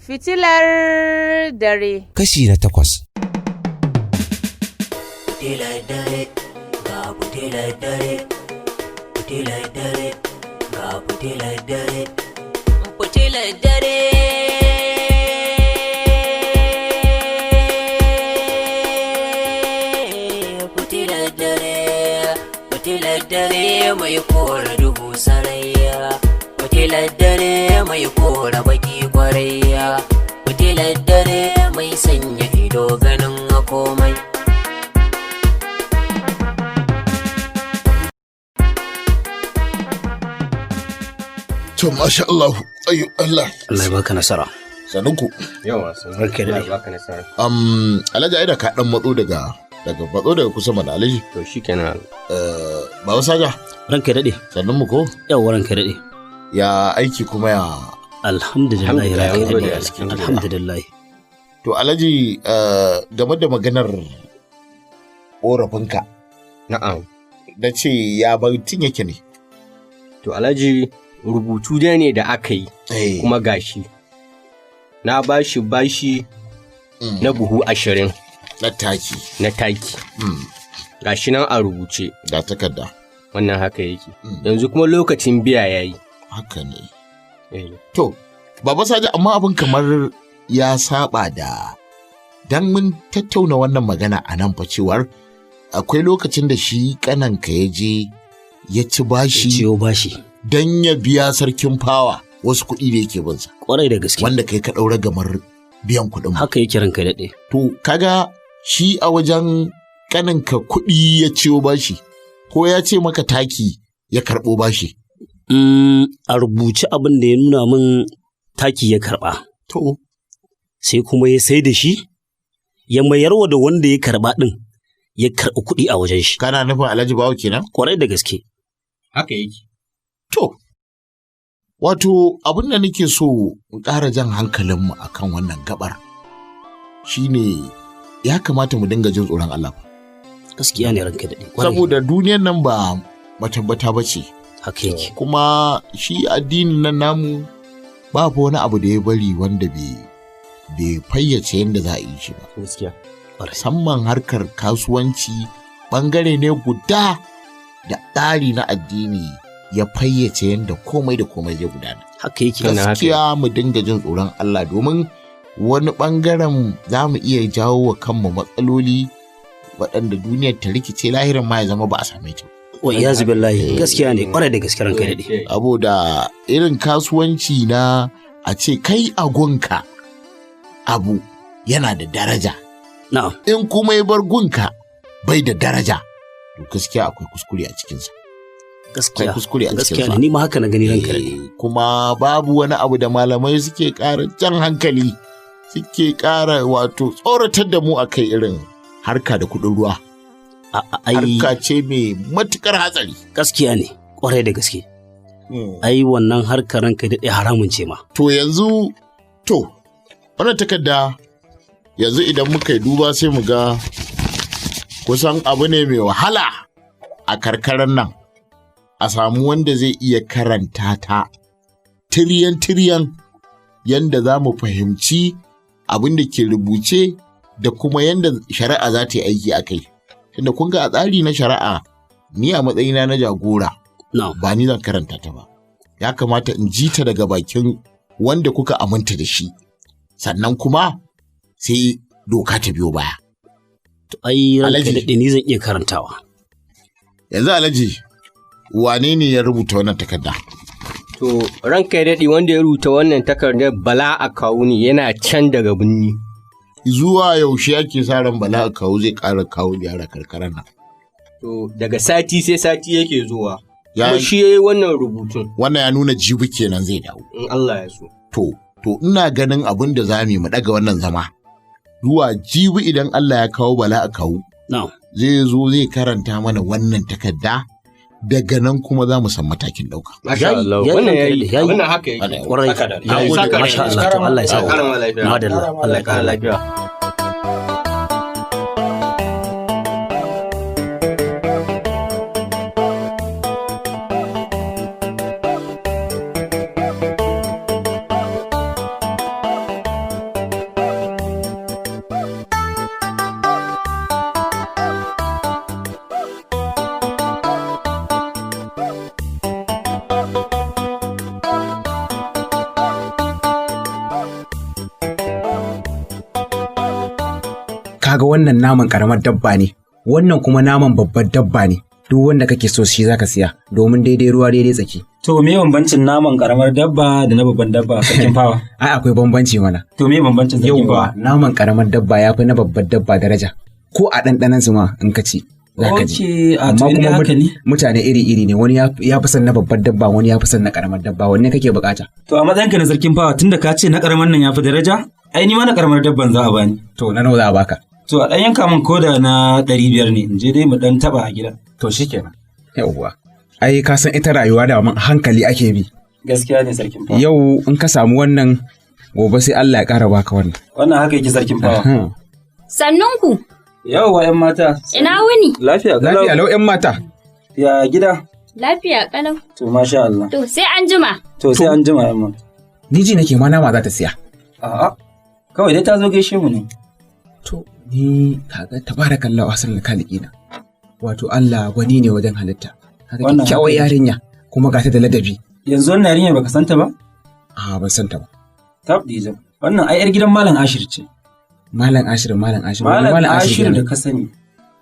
Fitilar dare. Kashi na 8. Fitilar dare, ga fitilar dare, fitilar dare, ga fitilar dare, fitilar dare. Fitilar dare, fitilar dare mai kora duhu sarayya, fitilar dare mai kora baki kwarayya, fitilar dare mai sanya ido ganin komai. To masha Allah, ayyu Allah. Allah ya baka nasara. Sanuku. Yawa, Barka da Allah ya baka nasara. Alhaji Aida ka dan matso daga kusa mana Alhaji. To shikenan. Baba Saja, Ranka daɗe. sannan mu ko? Yawa ranka daɗe. Ya aiki kuma ya. Alhamdulillah Alhamdulillah, ranka mun gode daɗe. a cikin gida. Alhamdulillah. To Alhaji game da maganar ƙorafinka Na'am. na ce ya tun yake ne. To Alhaji rubutu dai ne da aka yi kuma gashi. Na bashi na buhu 20 na taki. na taki. Gashi nan a rubuce. Da takarda. Wannan haka yake. Yanzu kuma lokacin biya yayi. Haka ne. Eh. To, Baba Saja amma abin kamar ya saba da dan mun tattauna wannan magana a nan fa cewar akwai lokacin da shi kananka ya je ya ci bashi Ciwo bashi. don ya biya sarkin fawa wasu kuɗi da yake binsa Kwarai da gaske. wanda kai ka ɗaura gamar biyan kuɗin. Haka yake ranka daɗe. To, kaga shi a wajen kananka kuɗi ya ciwo bashi ko ya ce maka taki ya karɓo bashi. A rubuce abin da ya nuna min taki ya karɓa. To, Sai kuma ya sai da shi, ya mayarwa da wanda ya karɓa ɗin ya karɓi kuɗi a wajen shi. kana nufin Alhaji Bawo kenan? Kwarai da gaske. Haka yake. To, wato abin da nake so in ƙara jan hankalinmu a kan wannan gabar shine ya kamata mu dinga jin tsoron Allah. Gaskiya ne ranka daɗe. Kwarai. Saboda duniyan nan ba matabbata ba ce, Haka yake. kuma shi addinin nan namu babu wani abu da ya bari wanda bai fayyace yadda za a yi shi ba. Gaskiya. Musamman harkar kasuwanci ɓangare ne guda da tsari na addini ya fayyace yadda komai da komai zai gudana. Haka yake. Wannan haka Gaskiya mu dinga jin tsoron Allah domin wani ɓangaren za mu iya jawo wa kanmu matsaloli waɗanda duniyar ta rikice lahirin ma ya zama ba a same ta. Wa iyazu billahi. Gaskiya ne. Kwarai da gaske ranka daɗe. Saboda irin kasuwanci na a ce kai agunka abu yana da daraja Na'am. in kuma ya bar gunka bai da daraja to gaskiya akwai kuskure a cikinsa. Gaskiya. Akwai kuskure a Gaskiya cikinsa. ne. Ni ma haka na gani ranka daɗe. Kuma babu wani abu da malamai suke ƙara jan hankali suke ƙara wato tsoratar da mu a kai irin harka da kuɗin ruwa. Ai Harka ce mai matuƙar hatsari. gaskiya ne. Kwarai da gaske. Ai wannan harkar ranka daɗe haramun ce ma. To yanzu wannan takarda yanzu idan muka yi duba sai mu ga kusan abu ne mai wahala a karkarar nan a samu wanda zai iya karanta ta tiriyan yanda za mu fahimci abin da ke rubuce da kuma yanda shari'a za ta yi aiki a kai. Tunda kun ga a tsari na shari'a ni a matsayina na jagora Na'am. ba ni zan karanta ta ba. Ya kamata in ji ta daga bakin wanda kuka aminta da shi. Sannan kuma sai doka ta biyo baya. Ai ranka Alhaji. daɗe ni zan iya karantawa. Yanzu Alhaji, wane ne ya rubuta wannan takarda? To ranka ya daɗe wanda ya rubuta wannan takardar Bala a kawo ne yana can daga birni. Zuwa yaushe ake sa ran Bala kawo zai ƙara kawo yara karkarar nan? To daga sati sai sati yake zuwa. Ya- Kuma shi ya yi wannan rubutun Wannan ya nuna jibi kenan zai dawo. in Allah ya so. To ina ganin abin da za mu ɗaga wannan zama. Zuwa jibi idan Allah ya kawo Bala kawo Na'am. zai zo zai karanta mana wannan takarda daga nan kuma za mu san matakin ɗauka. Masha Yayi, Allah. yayi Wannan ranka yayi. daɗe, yayi. Wannan haka yake. Wannan Kwarai. Haka da. Na gode. Saka Masha rai. Allah. To Allah ya sa. Ƙara ma lafiya. Madalla. Allah ya ƙara lafiya. kaga wannan naman karamar dabba ne, wannan kuma naman babbar dabba ne. Duk wanda kake so shi zaka siya domin daidai ruwa daidai tsaki. To me bambancin naman karamar dabba da na babban dabba sarkin fawa? Ai akwai bambanci mana. To me bambancin sarkin fawa? Naman karamar dabba ya fi na babbar dabba daraja. Ko a ɗanɗanan su ma in ka ci za ka ji. Amma kuma mutane iri-iri ne, wani ya fi son na babbar dabba, wani ya fi son na karamar dabba, wanne kake bukata? To a matsayinka na sarkin fawa tunda ka ce na karamar nan ya fi daraja, ai ni ma na karamar dabban za a bani. To na nawa za a baka? To a ɗan yanka min koda na 500 ne, in je dai mu ɗan taɓa a gida. To shikenan. Yawwa. Ai ka san ita rayuwa da man hankali ake bi. Gaskiya ne sarkin fawa. Yau in ka samu wannan, gobe sai Allah ya ƙara baka wannan. Wannan haka yake sarkin fawa. Sannunku. Yawwa ƴan mata. Ina wuni? Lafiya kalau. Lafiya lau ƴan mata. Ya gida? Lafiya kalau. To masha Allah. To sai an jima. To sai an jima ƴan mata. Ni ji nake ma nama za ta siya. A'a. Kawai dai ta zo gaishe mu ne. To ni kaga tabarakallahu ahsanul khaliqina. Wato Allah gwani ne wajen halitta. Kaga kyakkyawar yarinya kuma ga ta da ladabi. Yanzu wannan yarinya baka santa ba? A ban santa ba. Tab Dija. Wannan ai yar gidan Malam Ashir ce. Malam Ashir, Malam Ashir. Malam Ashir da ka sani.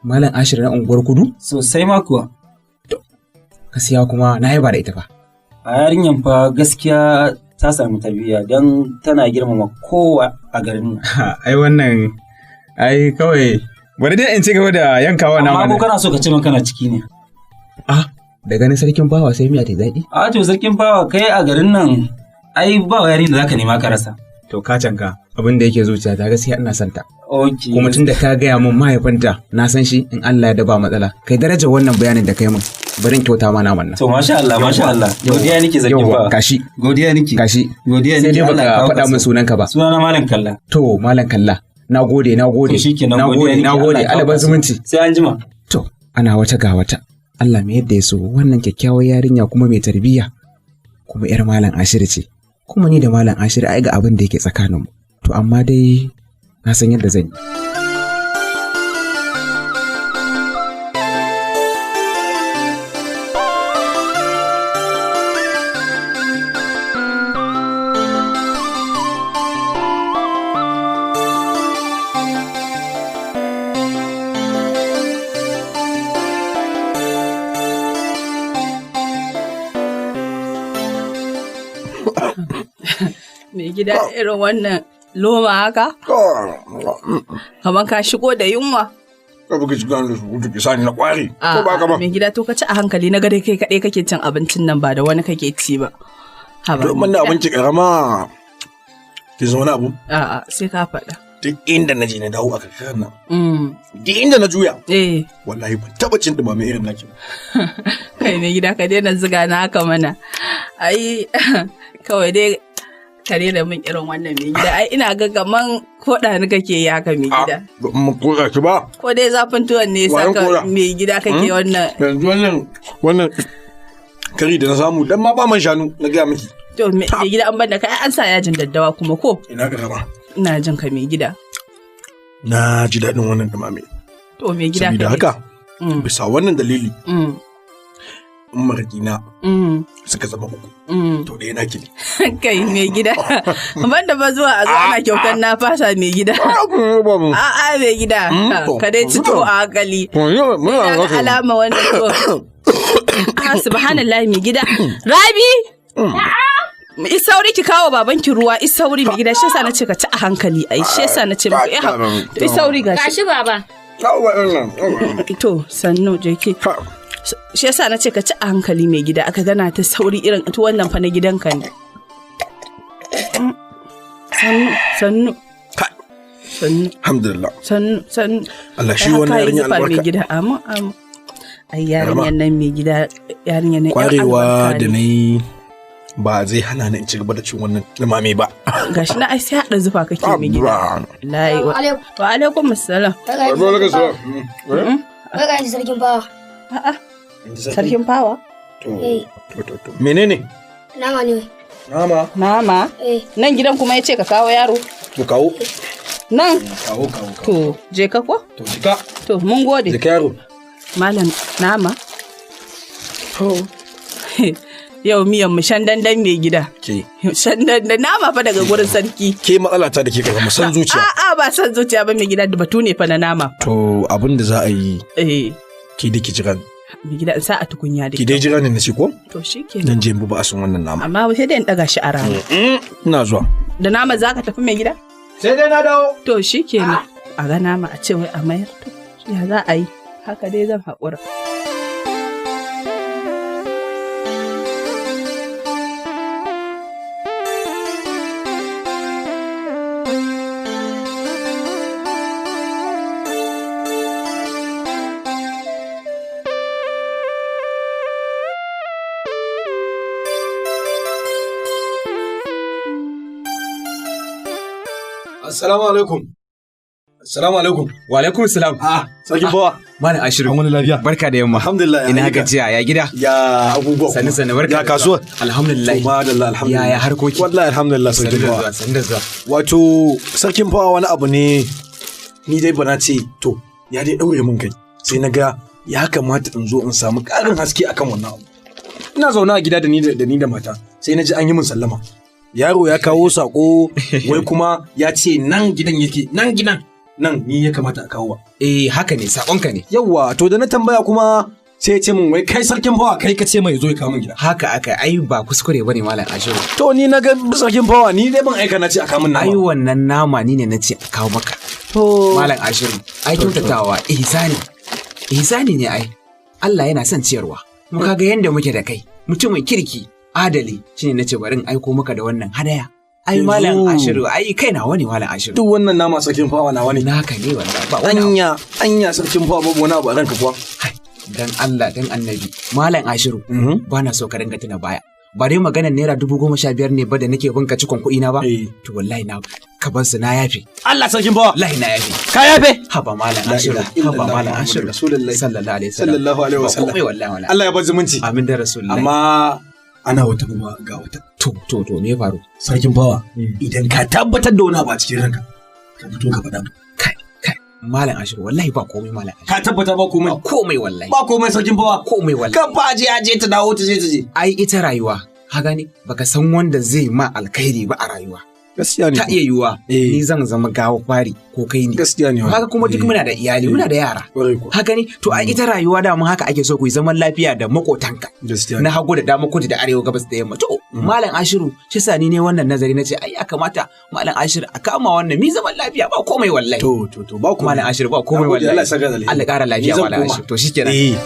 Malam Ashir na unguwar kudu? Sosai ma kuwa. Gaskiya kuma na yaba da ita fa. A yarinyan fa gaskiya ta samu tarbiyya don tana girmama kowa a garin nan. Ai wannan ai kawai bari dai in ci gaba da yankawa na. Amma ko kana so ka ce man kana ciki ne? Ah, da ganin sarkin bawa sai miya ta daɗi? A to sarkin bawa kai a garin nan ai ba yarin da zaka nema ka rasa. To ka canka abin da yake zuciya ta gaskiya ina son ta. Okay. Kuma tun da ka gaya min mahaifinta na san shi in Allah ya daba matsala. Kai darajar wannan bayanin da kai min bari in kyauta ma naman nan. To masha Allah masha Allah. Godiya nake sarkin bawa. Kashi. Godiya nake. Kashi. Godiya nake. Sai dai baka faɗa min sunanka ba. Sunana Malam Kalla. To Malam Kalla. Na gode. Na gode, alabar zumunci. Sai an jima. To, ana wata ga wata. Allah mai yadda ya so wannan kyakkyawar yarinya kuma mai tarbiyya. Kuma ‘yar Malam Ashir ce. Kuma ni da Malam Ashir ai ga abin da yake tsakaninmu. To, amma dai na san yadda zan yi. Mai gida irin wannan loma haka? Kamar ka shigo da yunwa. Ka buga shiga da su ki sani na kwari. Ko ba ka ba? Mai gida to ka ci a hankali na gade kai kaɗai kake cin abincin nan ba da wani kake ci ba. To mun da abinci karama. Ki zo wani abu? A'a sai ka faɗa. Duk inda na je na dawo a karkarar nan. Duk inda na juya. Wallahi ban taɓa cin ɗumame irin naki ba. Kai mai gida ka daina ziga na haka mana. Ai kawai dai kare da min irin wannan mai gida ai ina ga kaman koda ni kake yi haka mai gida. Mun koda ki ba. Ko dai zafin tuwon ne saka mai gida kake wannan. Yanzu wannan kari da na samu dan ma ba man shanu na ga miki. To mai gida an banda kai an sa yajin daddawa kuma ko? Ina ga ba. Ina jin ka mai gida. Na ji daɗin wannan dumame. To mai gida. Saboda haka bisa wannan dalili. In marigina suka zama uku. To ɗaya na ne. Kai mai gida. Banda ba zuwa a zo ana kyautar na fasa mai gida. A'a mai gida. Ka dai ci to a hankali. Ina ga alama wannan to. Subhanallah mai gida. Rabi! Isauri ki kawo babanki ruwa, isauri mai gida, shi yasa na ce ka ci a hankali ai, shi yasa na ce maka isauri gashi. Gashi baba. To, sannu je ki. Shi yasa na ce ka ci a hankali mai gida, aka gana ta sauri irin ita wannan fa na gidanka ne. Sannu. Alhamdulillah. Sannu. Allah shi wannan yarinya albarka. Mai gida, amin. Ai yarinyar nan mai gida, yarinyar nan kwarewa da na yi ba zai hana ni in ci gaba da cin wannan limame ba. Gashi na ai sai haɗa zufa kake mai gida. Wa alaikum assalam. Kaga ji sarkin fawa. A'a. Sarkin fawa? To. Menene? Nama ne. Nama? Nan gidan kuma ya ce ka kawo yaro. To kawo. Nan? Kawo. To, je ka ko? To jika. To, mun gode. Jika yaro. Malam nama? To. Yau miyan mu shandandan mai gida. Ke. Shandandan nama fa daga gurin sarki. Ke matsala ta da ke karama san zuciya. A'a ba san zuciya ba mai gida da batu ne fa na nama. To abin da za a yi. Ki da ki jira. Mai gida in sa a tukunya da. Ki dai jira ne na ce ko? To shikenan. Dan je ba a san wannan nama. Amma sai dai in daga shi a rana. Ina zuwa. Da nama za ka tafi mai gida? Sai dai na dawo. To shikenan. A ga nama a ce wai a mayar to. Ya za a yi? Haka dai zan haƙura. Assalamu alaikum. Assalamu alaikum. Wa alaikum salam. Sarkin bawa. Malam Ashiru. Wani lafiya. Barka da yamma. Alhamdulillah. Ina gajiya ya gida. Ya abubuwa. Sannu barka. Ya kasuwa. Alhamdulillah. Madalla alhamdulillah. Ya harkoki. Wallahi alhamdulillah sarkin bawa. Sannu da zuwa. Wato sarkin bawa wani abu ne ni dai bana ce to ya dai daure mun kai. Sai na ga ya kamata in zo in samu ƙarin haske akan wannan abu. Ina zaune a gida da ni da mata sai na ji an yi min sallama. Yaro ya kawo sako wai kuma ya ce nan gidan yake nan ni ya kamata a kawo. Haka ne sakonka ne. Yawwa to da na tambaya kuma sai ya ce min wai kai sarkin fawa kai ka ce mai zo ya kawo min gida. Haka aka ai ba kuskure bane Malam Ashiru. To ni na ga sarkin fawa ni dai ban aika na ce a kawo min nama. Ai wannan nama ni ne na ce a kawo maka. To Malam Ashiru ai kyautatawa ihsani ne ai. Allah yana son ciyarwa. Mu kaga yanda muke da kai mutumin kirki adali shine nace bari in aiko maka da wannan hadaya. Ai Malam Ashiru ai kai nawa ne Malam Ashiru. Duk wannan nama sarkin fawa nawa ne. Naka ne wallahi ba wani. Anya sarkin fawa babu wani abu a ranka kuwa. Dan Allah dan Annabi Malam Ashiru ba na so ka dinga tuna baya. Ba dai maganar naira 15,000 ne ba da nake binka cikon kuɗi na ba. To wallahi na ka bar su na yafe. Allah sarkin fawa. Wallahi na yafe. Ka yafe? Haba Malam Ashiru. Haba Malam Ashiru. Sallallahu alaihi wasallam. Allah ya bar zumunci. Amin da Rasulullahi. Amma ana wata kuma ga wata. To me faru? Sarkin fawa idan ka tabbatar da wani abu a cikin ranka ka fito ka faɗa. Kai Malam Ashiru wallahi ba komai Malam Ashiru. Ka tabbata ba komai? Ba komai wallahi. Ba komai sarkin fawa? Komai wallahi. Kan fa aje ta dawo ta je. Ai ita rayuwa ha gani baka san wanda zai ma alkhairi ba a rayuwa. Gaskiya ne. Ta iya yiwuwa ni zan zama gawo fari ko kai ne. Gaskiya ne. Haka kuma duk muna da iyali muna da yara. Haka ne to ai ita rayuwa da mun haka ake so ku yi zaman lafiya da makotanka. Na hagu da dama kudu da arewa gabas da yamma. To Malam Ashiru shi sani ne wannan nazari nace ai ya kamata Malam Ashiru a kama wannan mi zaman lafiya ba komai wallahi. To ba komai. Malam Ashiru ba komai wallahi. Allah saka zalimi. Allah ƙara lafiya Malam Ashiru. To shikenan.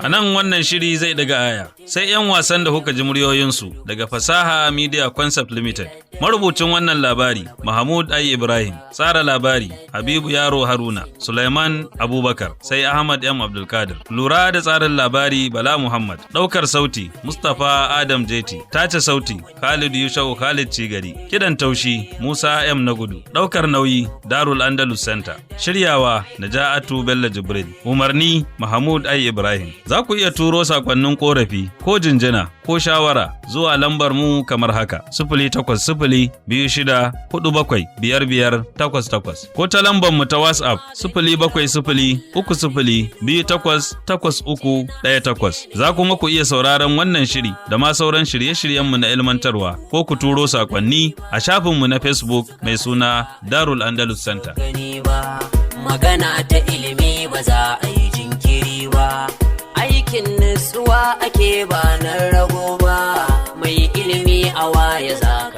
A nan wannan shiri zai daga aya, sai 'yan wasan da kuka ji muryoyinsu daga Fasaha Media Concept Limited. Marubucin wannan labari, Mahmud Ai Ibrahim, tsara labari, Habibu Yaro Haruna, Sulaiman Abubakar, sai Ahmad M. Abdulkadir. Lura da tsarin labari, Bala Muhammad. Ɗaukar sauti, Mustapha Adam Jeti. Tace sauti, Khalid Yushau Khalid Cigari. Kidan taushi, Musa M. Nagudu. Ɗaukar nauyi, Darul Andalus Center. Shiryawa, Naja'atu Bello Jibril. Umarni, Mahmud Ai Ibrahim. Za ku iya turo sakonnin korafi ko jinjina ko shawara zuwa lambar mu kamar haka: 08026475588 ko ta lambar mu ta WhatsApp 07030288318. Za kuma ku iya sauraron wannan shiri da ma sauran shirye-shiryen mu na ilmantarwa ko ku turo sakonni a shafin mu na Facebook mai suna Darul Andalus Center. Magana ta ilimi ba za a yi jinkiri ba. Aikin nutsuwa ake ba na rago ba, mai ilimi a waye za